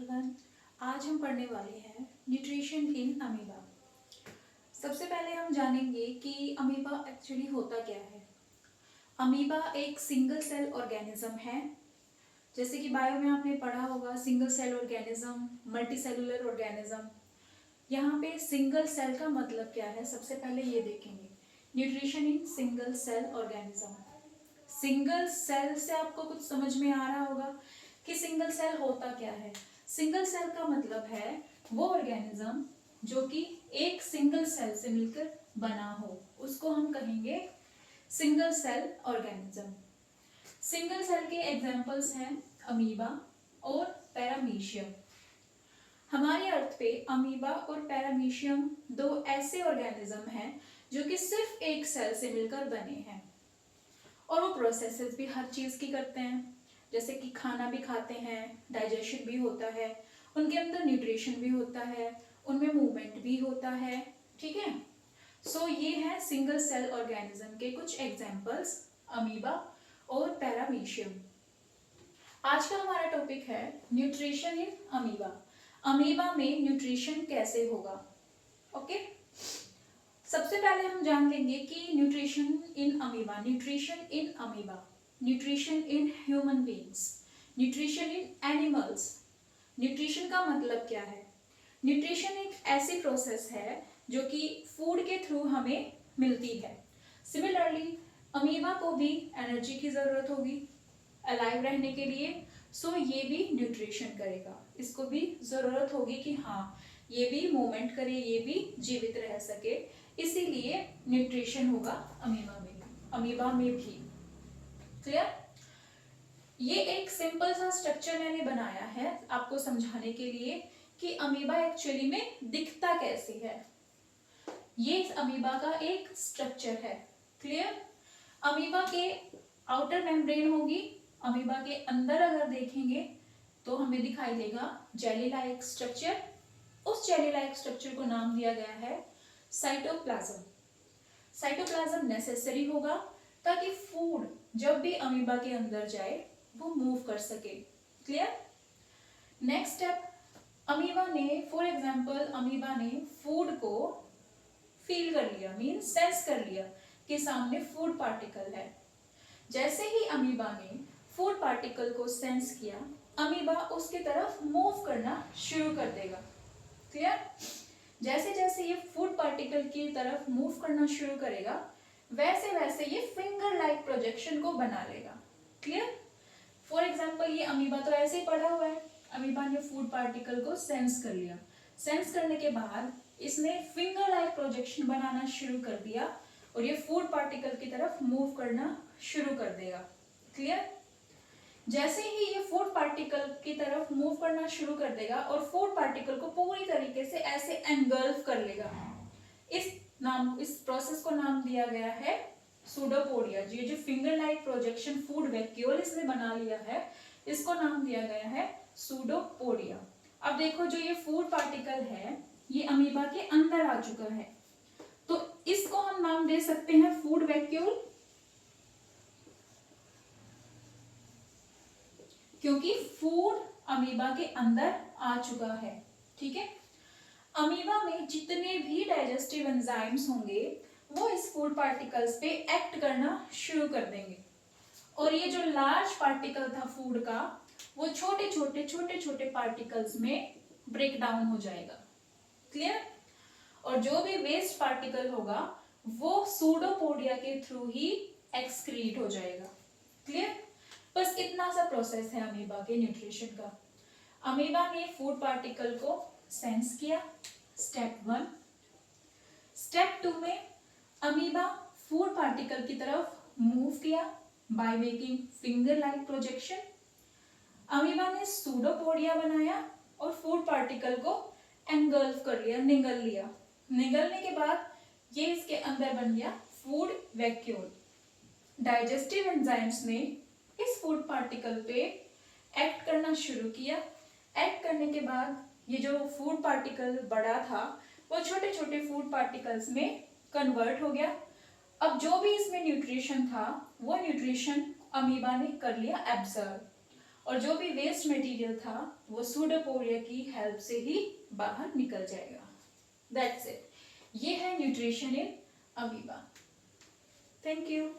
Everyone. आज हम पढ़ने वाले हैं न्यूट्रिशन इन अमीबा। सबसे पहले हम जानेंगे कि अमीबा एक्चुअली होता क्या है। अमीबा एक सिंगल सेल ऑर्गेनिज्म है। जैसे कि बायो में आपने पढ़ा होगा single cell organism, multi cellular organism. यहाँ पे सिंगल सेल का मतलब क्या है, सबसे पहले ये देखेंगे। Nutrition in single cell organism. Single cell से आपको कुछ समझ में आ रहा होगा कि सिंगल सेल होता क्या है। सिंगल सेल का मतलब है वो ऑर्गेनिज्म जो कि एक सिंगल सेल से मिलकर बना हो, उसको हम कहेंगे single cell organism. Single cell के एग्जांपल्स हैं अमीबा और पैरामीशियम। हमारे अर्थ पे अमीबा और पैरामीशियम दो ऐसे ऑर्गेनिज्म हैं जो कि सिर्फ एक सेल से मिलकर बने हैं और वो प्रोसेसेस भी हर चीज़ की करते हैं। जैसे कि खाना भी खाते हैं, डाइजेशन भी होता है, उनके अंदर न्यूट्रिशन भी होता है, उनमें मूवमेंट भी होता है। ठीक है, सो ये है सिंगल सेल ऑर्गेनिज्म के कुछ एग्जांपल्स, अमीबा और पैरामीशियम। आज का हमारा टॉपिक है न्यूट्रिशन इन अमीबा। अमीबा में न्यूट्रिशन कैसे होगा। ओके, सबसे पहले हम जान लेंगे कि nutrition in amoeba, nutrition in amoeba, nutrition in human beings, nutrition in animals. Nutrition का मतलब क्या है। न्यूट्रिशन एक ऐसी प्रोसेस है जो कि फूड के थ्रू हमें मिलती है। सिमिलरली अमीबा को भी एनर्जी की ज़रूरत होगी अलाइव रहने के लिए, सो ये भी न्यूट्रिशन करेगा, इसको भी ज़रूरत होगी कि हाँ ये भी मूवमेंट करे, ये भी जीवित रह सके, इसीलिए न्यूट्रिशन होगा अमीबा में भी। क्लियर। ये एक सिंपल सा स्ट्रक्चर मैंने बनाया है आपको समझाने के लिए कि अमीबा एक्चुअली में दिखता कैसे है। ये अमीबा का एक स्ट्रक्चर है। क्लियर। अमीबा के आउटर मेम्ब्रेन होगी, अमीबा के अंदर अगर देखेंगे तो हमें दिखाई देगा जेली लाइक स्ट्रक्चर। उस जेली लाइक स्ट्रक्चर को नाम दिया गया है साइटोप्लाज्म। साइटोप्लाज्म नेसेसरी होगा ताकि फूड जब भी अमीबा के अंदर जाए वो मूव कर सके। क्लियर। नेक्स्ट स्टेप, अमीबा ने फॉर एग्जांपल अमीबा ने फूड को फील कर लिया, मीन सेंस कर लिया कि सामने फूड पार्टिकल है। जैसे ही अमीबा ने फूड पार्टिकल को सेंस किया, अमीबा उसकी तरफ मूव करना शुरू कर देगा। क्लियर। जैसे जैसे ये फूड पार्टिकल की तरफ मूव करना शुरू करेगा वैसे वैसे ये फिंगर लाइक प्रोजेक्शन को बना लेगा। क्लियर। फॉर एग्जाम्पल ये अमीबा तो ऐसे ही पड़ा हुआ है, अमीबा ने फूड पार्टिकल को सेंस कर लिया, सेंस करने के बाद इसने फिंगर लाइक प्रोजेक्शन बनाना शुरू कर दिया और ये फूड पार्टिकल की तरफ मूव करना शुरू कर देगा। क्लियर। जैसे ही ये फूड पार्टिकल की तरफ मूव करना शुरू कर देगा और फूड पार्टिकल को पूरी तरीके से ऐसे एंगल्फ कर लेगा, इस प्रोसेस को नाम दिया गया है सूडोपोडिया। ये जो finger like projection food vacuole इसने बना लिया है, इसको नाम दिया गया है सूडोपोडिया। अब देखो जो ये फूड पार्टिकल है ये अमीबा के अंदर आ चुका है, तो इसको हम नाम दे सकते हैं फूड वैक्यूल, क्योंकि फूड अमीबा के अंदर आ चुका है। ठीक है। अमीबा में जितने भी डाइजेस्टिव एंजाइम्स होंगे वो इस फूड पार्टिकल्स पे एक्ट करना शुरू कर देंगे और ये जो लार्ज पार्टिकल था फूड का वो छोटे छोटे पार्टिकल्स में ब्रेक डाउन हो जाएगा। क्लियर। और जो भी वेस्ट पार्टिकल होगा वो सूडोपोडिया के थ्रू ही एक्सक्रीट हो जाएगा। क्लियर। बस इतना सा प्रोसेस है अमीबा के न्यूट्रिशन का। अमीबा ने फूड पार्टिकल को सेंस किया, स्टेप 1। स्टेप 2 में अमीबा फूड पार्टिकल की तरफ मूव किया by making finger like projection. Amoeba ने सूडोपोडिया बनाया और फूड पार्टिकल को एंगल्फ कर लिया, निगल लिया। निगलने के बाद ये इसके अंदर बन गया फूड वैक्यूल। डाइजेस्टिव एंजाइम्स ने इस फूड पार्टिकल पे एक्ट करना शुरू किया। एक्ट करने के बाद ये जो फूड पार्टिकल बड़ा था वो छोटे छोटे फूड पार्टिकल्स में कन्वर्ट हो गया। अब जो भी इसमें न्यूट्रिशन था वो न्यूट्रिशन अमीबा ने कर लिया एब्जॉर्ब और जो भी वेस्ट मटेरियल था वो सूडोपोडिया की हेल्प से ही बाहर निकल जाएगा। That's it. ये है nutrition in amoeba. Thank you.